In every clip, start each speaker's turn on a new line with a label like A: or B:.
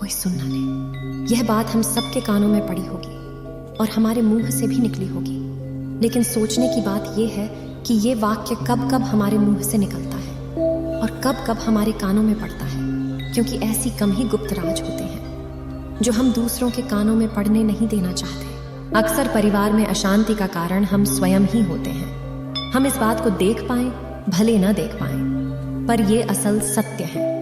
A: कोई सुन ना ले। यह बात हम सबके कानों में पड़ी होगी और हमारे मुंह से भी निकली होगी, लेकिन सोचने की बात यह है कि ये वाक्य कब कब हमारे मुंह से निकलता है और कब कब हमारे कानों में पड़ता है, क्योंकि ऐसी कम ही गुप्त राज होते हैं जो हम दूसरों के कानों में पड़ने नहीं देना चाहते। अक्सर परिवार में अशांति का कारण हम स्वयं ही होते हैं। हम इस बात को देख पाएं भले ना देख पाएं, पर यह असल सत्य है,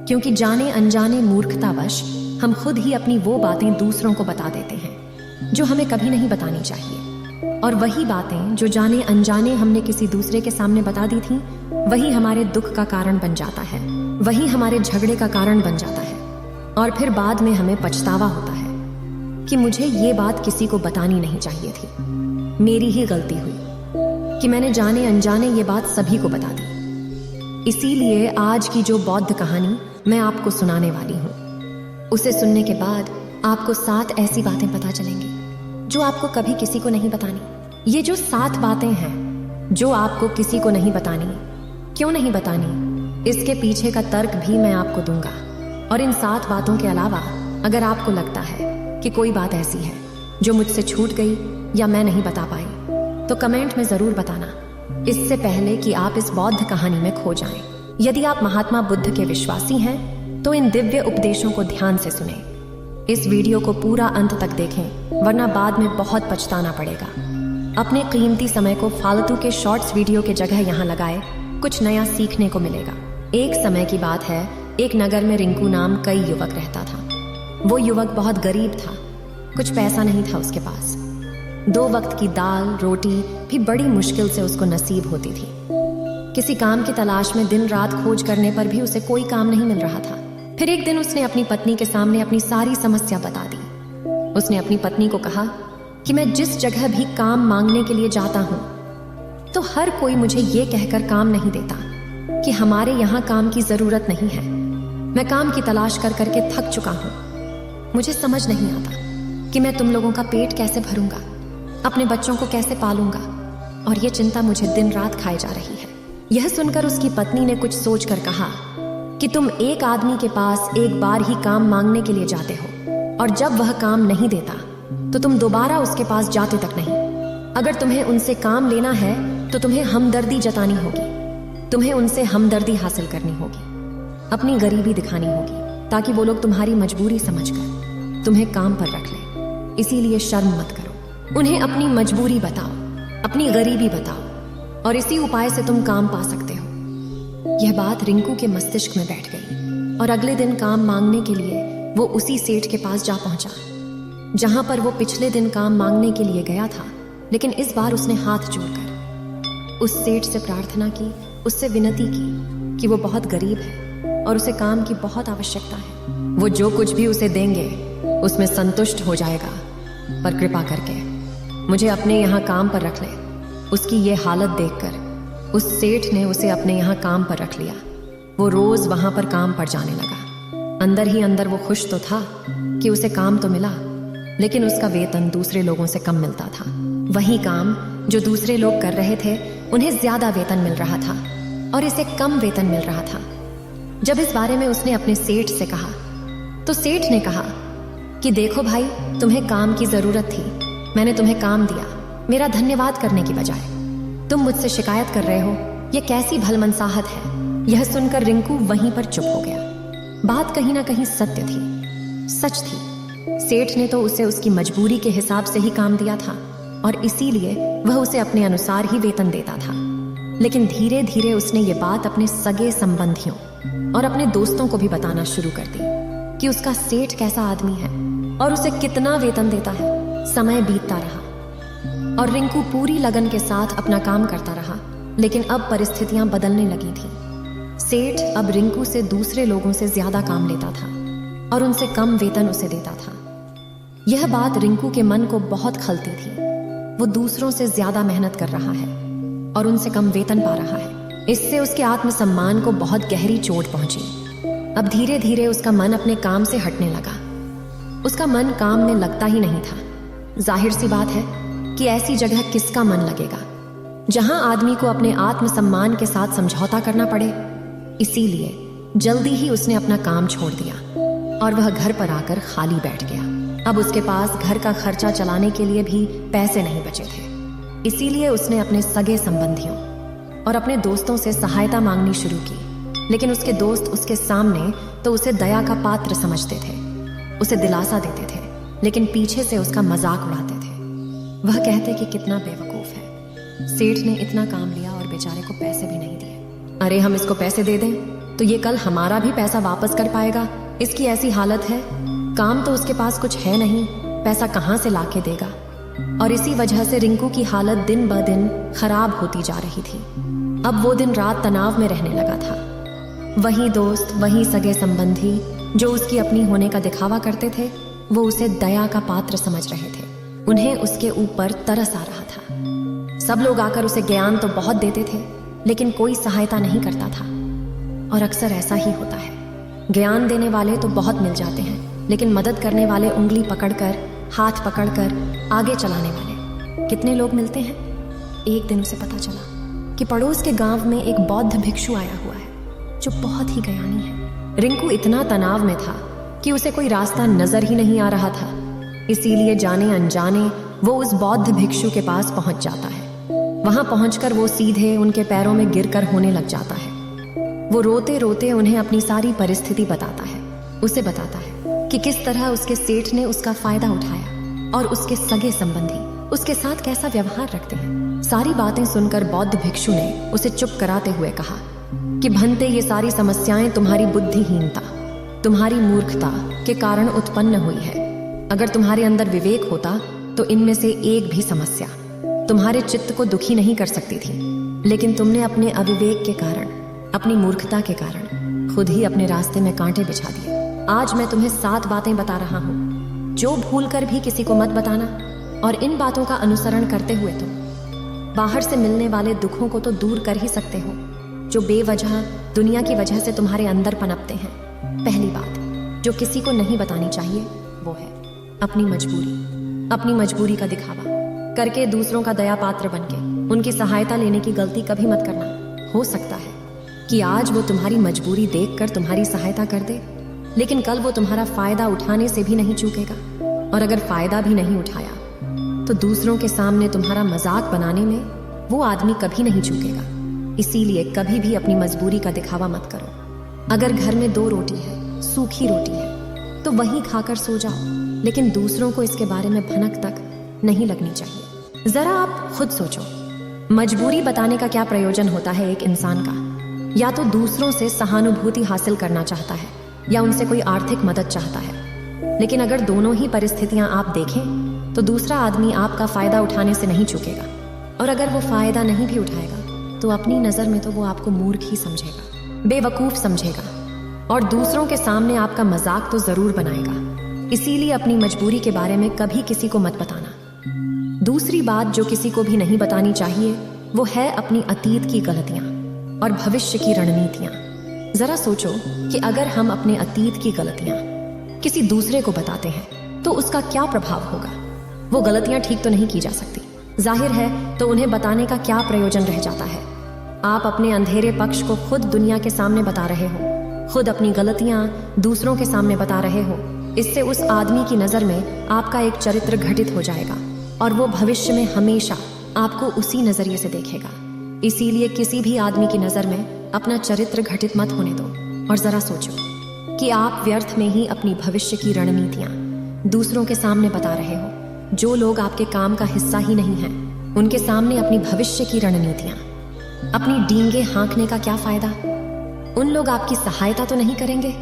A: क्योंकि जाने अनजाने मूर्खतावश हम खुद ही अपनी वो बातें दूसरों को बता देते हैं जो हमें कभी नहीं बतानी चाहिए, और वही बातें जो जाने अनजाने हमने किसी दूसरे के सामने बता दी थी, वही हमारे दुख का कारण बन जाता है, वही हमारे झगड़े का कारण बन जाता है, और फिर बाद में हमें पछतावा होता है कि मुझे ये बात किसी को बतानी नहीं चाहिए थी, मेरी ही गलती हुई कि मैंने जाने अनजाने ये बात सभी को बता दी। इसीलिए आज की जो बौद्ध कहानी मैं आपको सुनाने वाली हूँ, उसे सुनने के बाद आपको 7 ऐसी बातें पता चलेंगी जो आपको कभी किसी को नहीं बतानी। ये जो 7 बातें हैं जो आपको किसी को नहीं बतानी, क्यों नहीं बतानी, इसके पीछे का तर्क भी मैं आपको दूंगा। और इन 7 बातों के अलावा अगर आपको लगता है कि कोई बात ऐसी है जो मुझसे छूट गई या मैं नहीं बता पाई, तो कमेंट में जरूर बताना, इससे पहले कि आप इस बौद्ध कहानी में खो जाएं। यदि आप महात्मा बुद्ध के विश्वासी हैं तो इन दिव्य उपदेशों को ध्यान से सुनें। इस वीडियो को पूरा अंत तक देखें, वरना बाद में बहुत पछताना पड़ेगा। अपने कीमती समय को फालतू के शॉर्ट्स वीडियो के जगह यहाँ लगाए, कुछ नया सीखने को मिलेगा। एक समय की बात है, एक नगर में रिंकू नाम कई युवक रहता था। वो युवक बहुत गरीब था, कुछ पैसा नहीं था उसके पास। 2 वक्त की दाल रोटी भी बड़ी मुश्किल से उसको नसीब होती थी। किसी काम की तलाश में दिन रात खोज करने पर भी उसे कोई काम नहीं मिल रहा था। फिर एक दिन उसने अपनी पत्नी के सामने अपनी सारी समस्या बता दी। उसने अपनी पत्नी को कहा कि मैं जिस जगह भी काम मांगने के लिए जाता हूँ तो हर कोई मुझे ये कहकर काम नहीं देता कि हमारे यहाँ काम की जरूरत नहीं है। मैं काम की तलाश कर करके थक चुका हूँ। मुझे समझ नहीं आता कि मैं तुम लोगों का पेट कैसे भरूंगा, अपने बच्चों को कैसे पालूंगा, और ये चिंता मुझे दिन रात खाए जा रही है। यह सुनकर उसकी पत्नी ने कुछ सोचकर कहा कि तुम एक आदमी के पास एक बार ही काम मांगने के लिए जाते हो, और जब वह काम नहीं देता तो तुम दोबारा उसके पास जाते तक नहीं। अगर तुम्हें उनसे काम लेना है तो तुम्हें हमदर्दी जतानी होगी, तुम्हें उनसे हमदर्दी हासिल करनी होगी, अपनी गरीबी दिखानी होगी, ताकि वो लोग तुम्हारी मजबूरी समझकर तुम्हें काम पर रख लें। इसीलिए शर्म मत करो, उन्हें अपनी मजबूरी बताओ, अपनी गरीबी बताओ, और इसी उपाय से तुम काम पा सकते हो। यह बात रिंकू के मस्तिष्क में बैठ गई, और अगले दिन काम मांगने के लिए वो उसी सेठ के पास जा पहुंचा जहां पर वो पिछले दिन काम मांगने के लिए गया था। लेकिन इस बार उसने हाथ जोड़कर उस सेठ से प्रार्थना की, उससे विनती की कि वो बहुत गरीब है और उसे काम की बहुत आवश्यकता है। वो जो कुछ भी उसे देंगे उसमें संतुष्ट हो जाएगा, पर कृपा करके मुझे अपने यहाँ काम पर रख ले। उसकी ये हालत देखकर उस सेठ ने उसे अपने यहाँ काम पर रख लिया। वो रोज वहां पर काम पर जाने लगा। अंदर ही अंदर वो खुश तो था कि उसे काम तो मिला, लेकिन उसका वेतन दूसरे लोगों से कम मिलता था। वही काम जो दूसरे लोग कर रहे थे उन्हें ज्यादा वेतन मिल रहा था और इसे कम वेतन मिल रहा था। जब इस बारे में उसने अपने सेठ से कहा तो सेठ ने कहा कि देखो भाई, तुम्हें काम की जरूरत थी, मैंने तुम्हें काम दिया, मेरा धन्यवाद करने की बजाय तुम मुझसे शिकायत कर रहे हो, यह कैसी भलमनसाहत है। यह सुनकर रिंकू वहीं पर चुप हो गया। बात कहीं ना कहीं सत्य थी, सच थी। सेठ ने तो उसे उसकी मजबूरी के हिसाब से ही काम दिया था और इसीलिए वह उसे अपने अनुसार ही वेतन देता था। लेकिन धीरे धीरे उसने ये बात अपने सगे संबंधियों और अपने दोस्तों को भी बताना शुरू कर दी कि उसका सेठ कैसा आदमी है और उसे कितना वेतन देता है। समय बीतता रहा और रिंकू पूरी लगन के साथ अपना काम करता रहा, लेकिन अब परिस्थितियां बदलने लगी थी। सेठ अब रिंकू से दूसरे लोगों से ज्यादा काम लेता था और उनसे कम वेतन उसे देता था। यह बात रिंकू के मन को बहुत खलती थी। वो दूसरों से ज्यादा मेहनत कर रहा है और उनसे कम वेतन पा रहा है। इससे उसके आत्मसम्मान को बहुत गहरी चोट पहुंची। अब धीरे धीरे उसका मन अपने काम से हटने लगा। उसका मन काम में लगता ही नहीं था। जाहिर सी बात है कि ऐसी जगह किसका मन लगेगा जहां आदमी को अपने आत्मसम्मान के साथ समझौता करना पड़े। इसीलिए जल्दी ही उसने अपना काम छोड़ दिया। और वह घर पर आकर खाली बैठ गया। अब उसके पास घर का खर्चा चलाने के लिए भी पैसे नहीं बचे थे। इसीलिए उसने अपने सगे संबंधियों और अपने दोस्तों से सहायता मांगनी शुरू की। लेकिन उसके दोस्त उसके सामने तो उसे दया का पात्र समझते थे, उसे दिलासा देते थे, लेकिन पीछे से उसका मजाक उड़ाते थे। वह कहते कि कितना बेवकूफ है, सेठ ने इतना काम लिया और बेचारे को पैसे भी नहीं दिए। अरे हम इसको पैसे दे दें तो ये कल हमारा भी पैसा वापस कर पाएगा, इसकी ऐसी हालत है, काम तो उसके पास कुछ है नहीं, पैसा कहाँ से लाके देगा। और इसी वजह से रिंकू की हालत दिन ब दिन खराब होती जा रही थी। अब वो दिन रात तनाव में रहने लगा था। वही दोस्त, वही सगे संबंधी जो उसकी अपनी होने का दिखावा करते थे, वो उसे दया का पात्र समझ रहे थे। उन्हें उसके ऊपर तरस आ रहा था। सब लोग आकर उसे ज्ञान तो बहुत देते थे, लेकिन कोई सहायता नहीं करता था। और अक्सर ऐसा ही होता है, ज्ञान देने वाले तो बहुत मिल जाते हैं, लेकिन मदद करने वाले, उंगली पकड़कर, हाथ पकड़कर आगे चलाने वाले कितने लोग मिलते हैं। एक दिन उसे पता चला कि पड़ोस के गांव में एक बौद्ध भिक्षु आया हुआ है जो बहुत ही ज्ञानी है। रिंकू इतना तनाव में था कि उसे कोई रास्ता नजर ही नहीं आ रहा था। इसीलिए जाने अनजाने वो उस बौद्ध भिक्षु के पास पहुंच जाता है। वहां पहुंचकर वो सीधे उनके पैरों में गिरकर होने लग जाता है। वो रोते रोते उन्हें अपनी सारी परिस्थिति बताता है। उसे बताता है कि किस तरह उसके सेठ ने उसका फायदा उठाया और उसके सगे संबंधी उसके साथ कैसा व्यवहार रखते हैं। सारी बातें सुनकर बौद्ध भिक्षु ने उसे चुप कराते हुए कहा कि भंते, ये सारी समस्याएं तुम्हारी बुद्धिहीनता, तुम्हारी मूर्खता के कारण उत्पन्न हुई है। अगर तुम्हारे अंदर विवेक होता तो इनमें से एक भी समस्या तुम्हारे चित्त को दुखी नहीं कर सकती थी, लेकिन तुमने अपने अविवेक के कारण, अपनी मूर्खता के कारण खुद ही अपने रास्ते में कांटे बिछा दिए। आज मैं तुम्हें 7 बातें बता रहा हूँ जो भूलकर भी किसी को मत बताना, और इन बातों का अनुसरण करते हुए तुम बाहर से मिलने वाले दुखों को तो दूर कर ही सकते हो जो बेवजह दुनिया की वजह से तुम्हारे अंदर पनपते हैं। पहली बात जो किसी को नहीं बतानी चाहिए वो है अपनी मजबूरी। अपनी मजबूरी का दिखावा करके दूसरों का दया पात्र बनके उनकी सहायता लेने की गलती कभी मत करना। हो सकता है कि आज वो तुम्हारी मजबूरी देखकर तुम्हारी सहायता कर दे, लेकिन कल वो तुम्हारा फायदा उठाने से भी नहीं चूकेगा, और अगर फायदा भी नहीं उठाया तो दूसरों के सामने तुम्हारा मजाक बनाने में वो आदमी कभी नहीं चूकेगा। इसीलिए कभी भी अपनी मजबूरी का दिखावा मत करो। अगर घर में 2 रोटी है, सूखी रोटी है, तो वही खाकर सो जाओ, लेकिन दूसरों को इसके बारे में भनक तक नहीं लगनी चाहिए। जरा आप खुद सोचो, मजबूरी बताने का क्या प्रयोजन होता है एक इंसान का? या तो दूसरों से सहानुभूति हासिल करना चाहता है या उनसे कोई आर्थिक मदद चाहता है। लेकिन अगर दोनों ही परिस्थितियां आप देखें तो दूसरा आदमी आपका फायदा उठाने से नहीं चूकेगा, और अगर वो फायदा नहीं भी उठाएगा तो अपनी नजर में तो वो आपको मूर्ख ही समझेगा, बेवकूफ समझेगा, और दूसरों के सामने आपका मजाक तो जरूर बनाएगा। इसीलिए अपनी मजबूरी के बारे में कभी किसी को मत बताना। दूसरी बात जो किसी को भी नहीं बतानी चाहिए वो है अपनी अतीत की गलतियां और भविष्य की रणनीतियां। जरा सोचो कि अगर हम अपने अतीत की गलतियां किसी दूसरे को बताते हैं तो उसका क्या प्रभाव होगा। वो गलतियां ठीक तो नहीं की जा सकती, जाहिर है, तो उन्हें बताने का क्या प्रयोजन रह जाता है। आप अपने अंधेरे पक्ष को खुद दुनिया के सामने बता रहे हो, खुद अपनी गलतियां दूसरों के सामने बता रहे हो। इससे उस आदमी की नजर में आपका एक चरित्र घटित हो जाएगा और वो भविष्य में हमेशा आपको उसी नजरिए से देखेगा। इसीलिए किसी भी आदमी की नजर में अपना चरित्र घटित मत होने दो, और जरा सोचो कि आप व्यर्थ में ही अपनी भविष्य की रणनीतियां दूसरों के सामने बता रहे हो। जो लोग आपके काम का हिस्सा ही नहीं हैं, उनके सामने अपनी भविष्य की रणनीतियां, अपनी डींगे हाँकने का क्या फायदा? उन लोग आपकी सहायता तो नहीं करेंगे,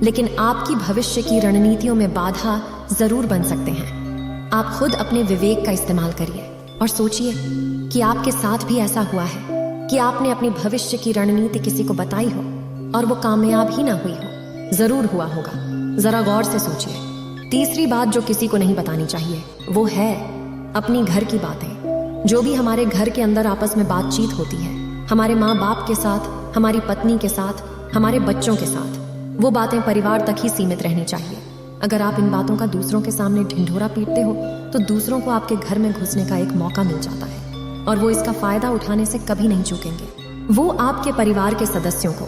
A: लेकिन आपकी भविष्य की रणनीतियों में बाधा जरूर बन सकते हैं। आप खुद अपने विवेक का इस्तेमाल करिए और सोचिए कि आपके साथ भी ऐसा हुआ है कि आपने अपनी भविष्य की रणनीति किसी को बताई हो और वो कामयाब ही ना हुई हो। जरूर हुआ होगा, जरा गौर से सोचिए। तीसरी बात जो किसी को नहीं बतानी चाहिए वो है अपनी घर की बातें। जो भी हमारे घर के अंदर आपस में बातचीत होती है, हमारे माँ बाप के साथ, हमारी पत्नी के साथ, हमारे बच्चों के साथ, वो बातें परिवार तक ही सीमित रहनी चाहिए। अगर आप इन बातों का दूसरों के सामने ढिंढोरा पीटते हो तो दूसरों को आपके घर में घुसने का एक मौका मिल जाता है, और वो इसका फायदा उठाने से कभी नहीं चूकेंगे। वो आपके परिवार के सदस्यों को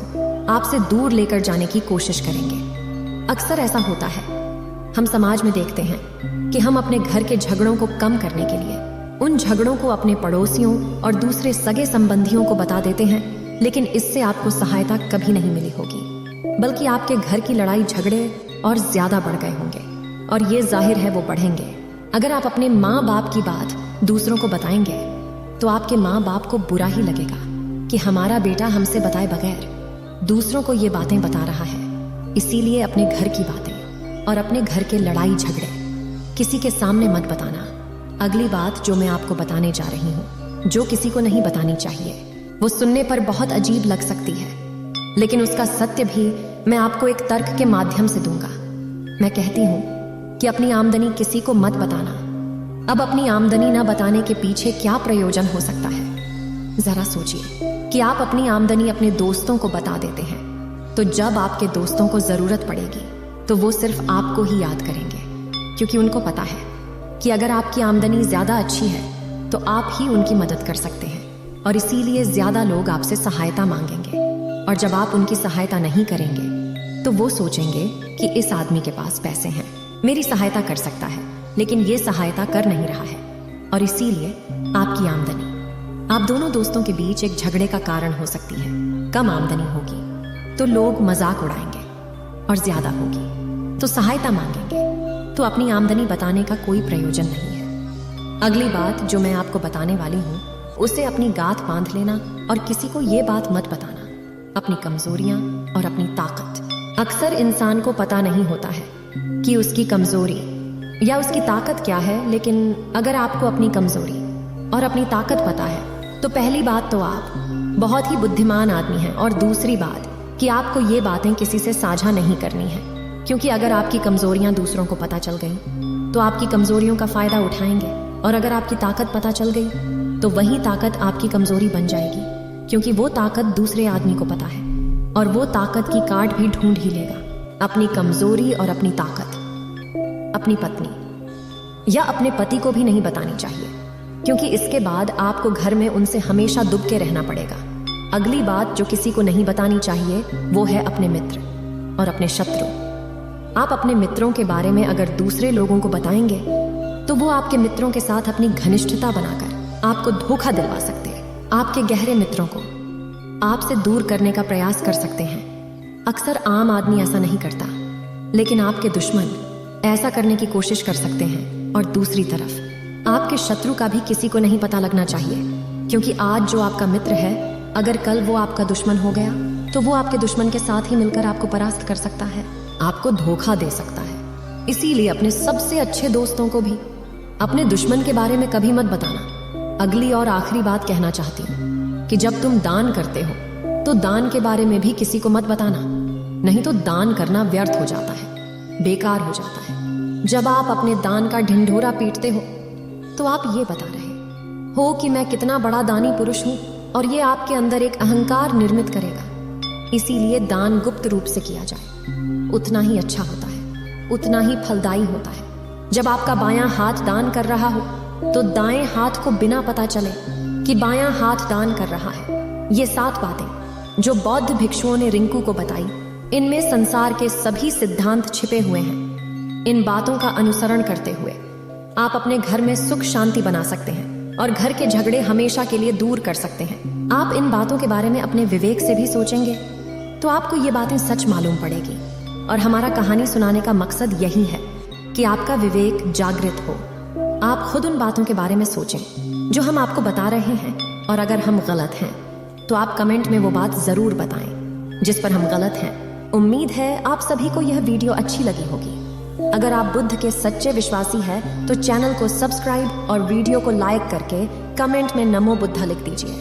A: आपसे दूर लेकर जाने की कोशिश करेंगे। अक्सर ऐसा होता है, हम समाज में देखते हैं कि हम अपने घर के झगड़ों को कम करने के लिए उन झगड़ों को अपने पड़ोसियों और दूसरे सगे संबंधियों को बता देते हैं, लेकिन इससे आपको सहायता कभी नहीं मिली होगी, बल्कि आपके घर की लड़ाई झगड़े और ज्यादा बढ़ गए होंगे। और ये जाहिर है वो बढ़ेंगे। अगर आप अपने माँ बाप की बात दूसरों को बताएंगे तो आपके माँ बाप को बुरा ही लगेगा कि हमारा बेटा हमसे बताए बगैर दूसरों को ये बातें बता रहा है। इसीलिए अपने घर की बातें और अपने घर के लड़ाई झगड़े किसी के सामने मत बताना। अगली बात जो मैं आपको बताने जा रही हूँ, जो किसी को नहीं बतानी चाहिए, वो सुनने पर बहुत अजीब लग सकती है, लेकिन उसका सत्य भी मैं आपको एक तर्क के माध्यम से दूंगा। मैं कहती हूँ कि अपनी आमदनी किसी को मत बताना। अब अपनी आमदनी न बताने के पीछे क्या प्रयोजन हो सकता है? जरा सोचिए कि आप अपनी आमदनी अपने दोस्तों को बता देते हैं, तो जब आपके दोस्तों को जरूरत पड़ेगी तो वो सिर्फ आपको ही याद करेंगे, क्योंकि उनको पता है कि अगर आपकी आमदनी ज्यादा अच्छी है तो आप ही उनकी मदद कर सकते हैं, और इसीलिए ज्यादा लोग आपसे सहायता मांगेंगे। और जब आप उनकी सहायता नहीं करेंगे तो वो सोचेंगे कि इस आदमी के पास पैसे हैं, मेरी सहायता कर सकता है, लेकिन ये सहायता कर नहीं रहा है, और इसीलिए आपकी आमदनी आप दोनों दोस्तों के बीच एक झगड़े का कारण हो सकती है। कम आमदनी होगी तो लोग मजाक उड़ाएंगे, और ज्यादा होगी तो सहायता मांगेंगे, तो अपनी आमदनी बताने का कोई प्रयोजन नहीं है। अगली बात जो मैं आपको बताने वाली हूँ, उसे अपनी गांठ बांध लेना और किसी को ये बात मत बताना, अपनी कमजोरियां और अपनी ताकत। अक्सर इंसान को पता नहीं होता है कि उसकी कमजोरी या उसकी ताकत क्या है, लेकिन अगर आपको अपनी कमजोरी और अपनी ताकत पता है तो पहली बात तो आप बहुत ही बुद्धिमान आदमी हैं, और दूसरी बात कि आपको ये बातें किसी से साझा नहीं करनी है, क्योंकि अगर आपकी कमजोरियां दूसरों को पता चल गई तो आपकी कमजोरियों का फायदा उठाएंगे, और अगर आपकी ताकत पता चल गई तो वही ताकत आपकी कमजोरी बन जाएगी, क्योंकि वो ताकत दूसरे आदमी को पता है, और वो ताकत की काट भी ढूंढ ही लेगा। अपनी कमजोरी और अपनी ताकत अपनी पत्नी या अपने पति को भी नहीं बतानी चाहिए, क्योंकि इसके बाद आपको घर में उनसे हमेशा दुब के रहना पड़ेगा। अगली बात जो किसी को नहीं बतानी चाहिए वो है अपने मित्र और अपने शत्रु। आप अपने मित्रों के बारे में अगर दूसरे लोगों को बताएंगे तो वो आपके मित्रों के साथ अपनी घनिष्ठता बनाकर आपको धोखा दिलवा सकते हैं। आपके गहरे मित्रों को आपसे दूर करने का प्रयास कर सकते हैं। अक्सर आम आदमी ऐसा नहीं करता, लेकिन आपके दुश्मन ऐसा करने की कोशिश कर सकते हैं। और दूसरी तरफ आपके शत्रु का भी किसी को नहीं पता लगना चाहिए, क्योंकि आज जो आपका मित्र है, अगर कल वो आपका दुश्मन हो गया तो वो आपके दुश्मन के साथ ही मिलकर आपको परास्त कर सकता है, आपको धोखा दे सकता है। इसीलिए अपने सबसे अच्छे दोस्तों को भी अपने दुश्मन के बारे में कभी मत बताना। अगली और आखिरी बात कहना चाहती हूँ कि जब तुम दान करते हो तो दान के बारे में भी किसी को मत बताना, नहीं तो दान करना व्यर्थ हो जाता है, बेकार हो जाता है। जब आप अपने दान का ढिंढोरा पीटते हो तो आप ये बता रहे हो कि मैं कितना बड़ा दानी पुरुष हूं, और ये आपके अंदर एक अहंकार निर्मित करेगा। इसीलिए दान गुप्त रूप से किया जाए, उतना ही अच्छा होता है, उतना ही फलदायी होता है। जब आपका बायां हाथ दान कर रहा हो तो दाएं हाथ को बिना पता चले कि बायां हाथ दान कर रहा है। ये 7 बातें जो बौद्ध भिक्षुओं ने रिंकू को बताई, इनमें संसार के सभी सिद्धांत छिपे हुए हैं। इन बातों का अनुसरण करते हुए आप अपने घर में सुख शांति बना सकते हैं और घर के झगड़े हमेशा के लिए दूर कर सकते हैं। आप इन बातों के बारे में अपने विवेक से भी सोचेंगे तो आपको ये बातें सच मालूम पड़ेगी। और हमारा कहानी सुनाने का मकसद यही है कि आपका विवेक जागृत हो। आप खुद उन बातों के बारे में सोचें जो हम आपको बता रहे हैं, और अगर हम गलत हैं तो आप कमेंट में वो बात जरूर बताएं जिस पर हम गलत हैं। उम्मीद है आप सभी को यह वीडियो अच्छी लगी होगी। अगर आप बुद्ध के सच्चे विश्वासी हैं तो चैनल को सब्सक्राइब और वीडियो को लाइक करके कमेंट में नमो बुद्धा लिख दीजिए।